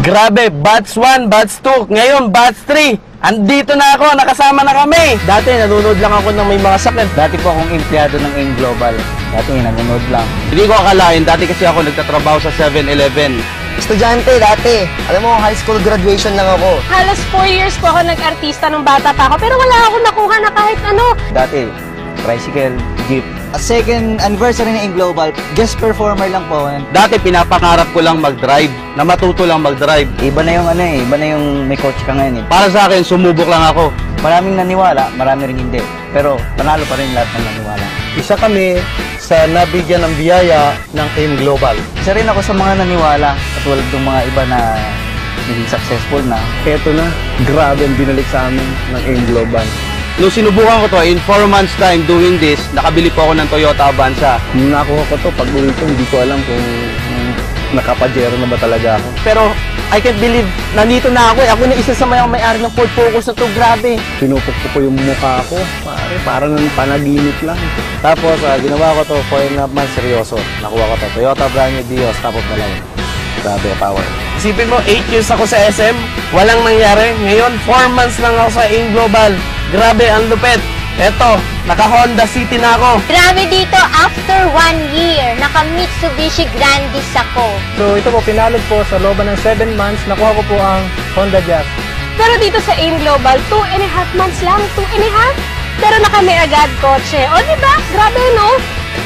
Grabe, batch 1, batch 2, ngayon batch 3. Andito na ako, nakasama na kami. Dati nanonood lang ako ng may mga sakit. Dati po akong empleyado ng AIM Global. Dati nanonood lang. Hindi ko akalain, dati kasi ako nagtatrabaho sa 7-Eleven. Estudyante dati. Alam mo, high school graduation lang ako. Halos 4 years po ako nag-artista nung bata pa ako, pero wala akong nakuha na kahit ano. Dati, tricycle, jeep. Second anniversary ng AIM Global, guest performer lang po. Dati pinapangarap ko lang mag-drive, na matuto lang mag-drive. Iba na yung iba na yung may coach ka ngayon eh. Para sa akin, sumubok lang ako. Maraming naniwala, marami rin hindi. Pero panalo pa rin lahat ng naniwala. Isa kami sa nabigyan ng biyaya ng AIM Global. Isa rin ako sa mga naniwala, katulad ng mga iba na naging successful na. Eto na, grabe ang binalik sa amin ng AIM Global. Nung sinubukan ko to, in 4 months time doing this, nakabili po ako ng Toyota Avanza. Nung nakuha ko to, pag uwi ko, hindi ko alam kung nakapajero na ba talaga ako. Pero I can't believe, nandito na ako eh. Ako na isa sa may-ari ng Ford Focus na to, grabe. Pinupok ko yung mukha ko, parang panaginip lang. Tapos, ginawa ko to, 4.5 months seryoso. Nakuha ko to, Toyota brand new Vios, top of the line. Grabe, power. Isipin mo, 8 years ako sa SM, walang nangyari. Ngayon, 4 months lang ako sa AIM Global. Grabe, ang lupet. Eto, naka-Honda City na ako. Grabe dito, after 1 year, naka-Mitsubishi Grandis ako. So, ito po, pinalad po sa looban ng 7 months, nakuha ko po ang Honda Jazz. Pero dito sa AIM Global, 2.5 months lang, 2.5. Pero nakami agad kotse. O diba? Grabe no?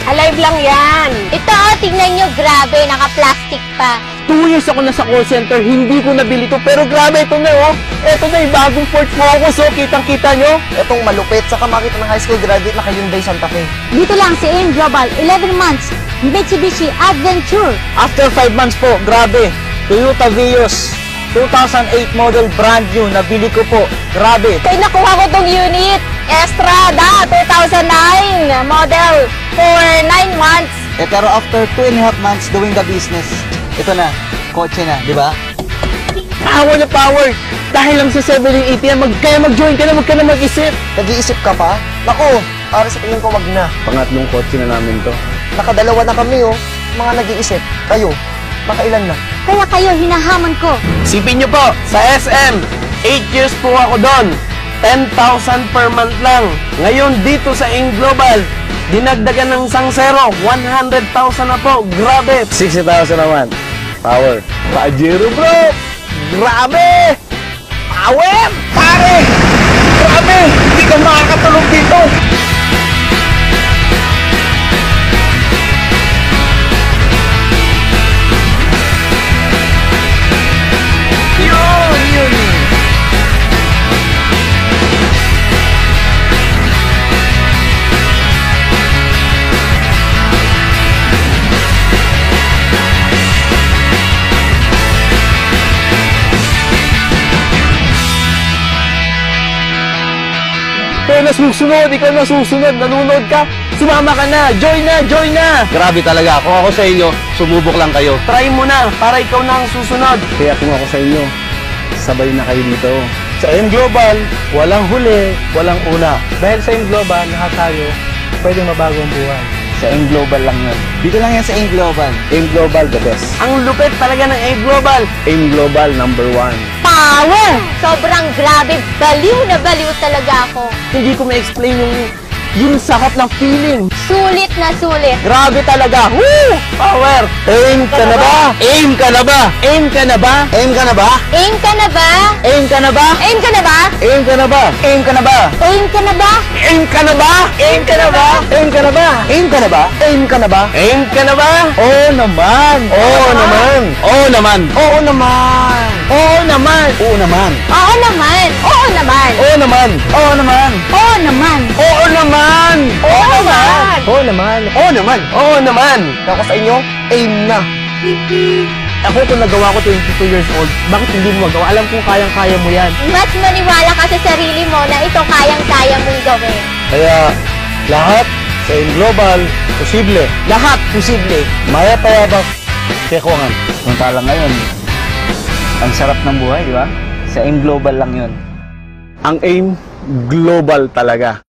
Alive lang yan. Ito tingnan nyo, grabe, naka-plastic pa. 2 years ako nasa call center, hindi ko nabili to. Pero grabe, ito na oh. Ito na yung bagong Ford Focus oh. Kitang-kita nyo. Etong malupit, saka makita ng high school graduate na Hyundai Santa Fe. Dito lang si AIM Global, 11 months, Mitsubishi Adventure. After 5 months po, grabe, Toyota Vios, 2008 model brand new, nabili ko po. Grabe. Kaya nakuha ko tong unit. Estrada, 2009 model for 9 months. Pero after 2.5 months doing the business, ito na, kotse na, di ba? Power na power. Dahil lang sa 780 yan, kaya mag-join ka na, wag ka na mag-isip. Nag-iisip ka pa? Naku, para sa tingin ko wag na. Pangatlong kotse na namin to. Nakadalawa na kami oh. Mga nag-iisip. Kayo, makailan na? Kaya kayo, hinahamon ko. Isipin nyo po, sa SM, 8 years po ako doon. 10,000 per month lang. Ngayon dito sa AIM Global, dinagdagan ng sangsero, 100,000 na po. Grabe. 60,000 naman. Power. Pajero bro! Grabe! Power! Pare! Grabe! Hindi ka makakatulog dito. Ikaw nasusunod, nanonood ka, sumama ka na, join na. Grabe talaga, kung ako sa inyo, sumubok lang kayo. Try mo na, para ikaw na ang susunod. Kaya kung ako sa inyo, sabay na kayo dito. Sa AIM Global, walang huli, walang una. Dahil sa AIM Global, lahat tayo pwedeng mabago ang buhay. Sa AIM Global lang yun. Dito lang yan sa AIM Global. AIM Global, the best. Ang lupit talaga ng AIM Global. AIM Global, number 1. Power! Sobrang grabe, baliw na baliw talaga ako. Hindi ko ma-explain yung sakap ng feeling. Sulit na sulit. Grabe talaga. Woo! Power! Aim ka na ba? Aim ka na ba? Aim ka na ba? Aim ka na ba? Aim ka na ba? Aim ka na ba? Aim ka na ba? Aim ka na ba? AIM ka na ba? Aim ka na ba? Aim ka na ba? Aim ka na ba? Aim ka na ba? Aim ka na ba? Aim ka na ba? Aim ka na ba? Oo naman! Oo naman. Oo naman. Oo naman. Oo naman. Oo naman! Oo naman. Oo naman. Oo naman. Oo naman! Oo naman. Oo naman. Oo naman. Oo naman. Oo naman. Oo naman. Ako sa inyo, aim na. Ako kung nagawa ko 22 years old, bakit hindi mo magawa? Alam kong kayang-kaya mo yan. Mas maniwala ka sa sarili mo na ito kayang-kaya mong gawin. Kaya lahat sa AIM Global, posible. Lahat posible. Maya payabak, kekuangan. Samantala ngayon, ang sarap ng buhay, di ba? Sa AIM Global lang yun. Ang AIM Global talaga.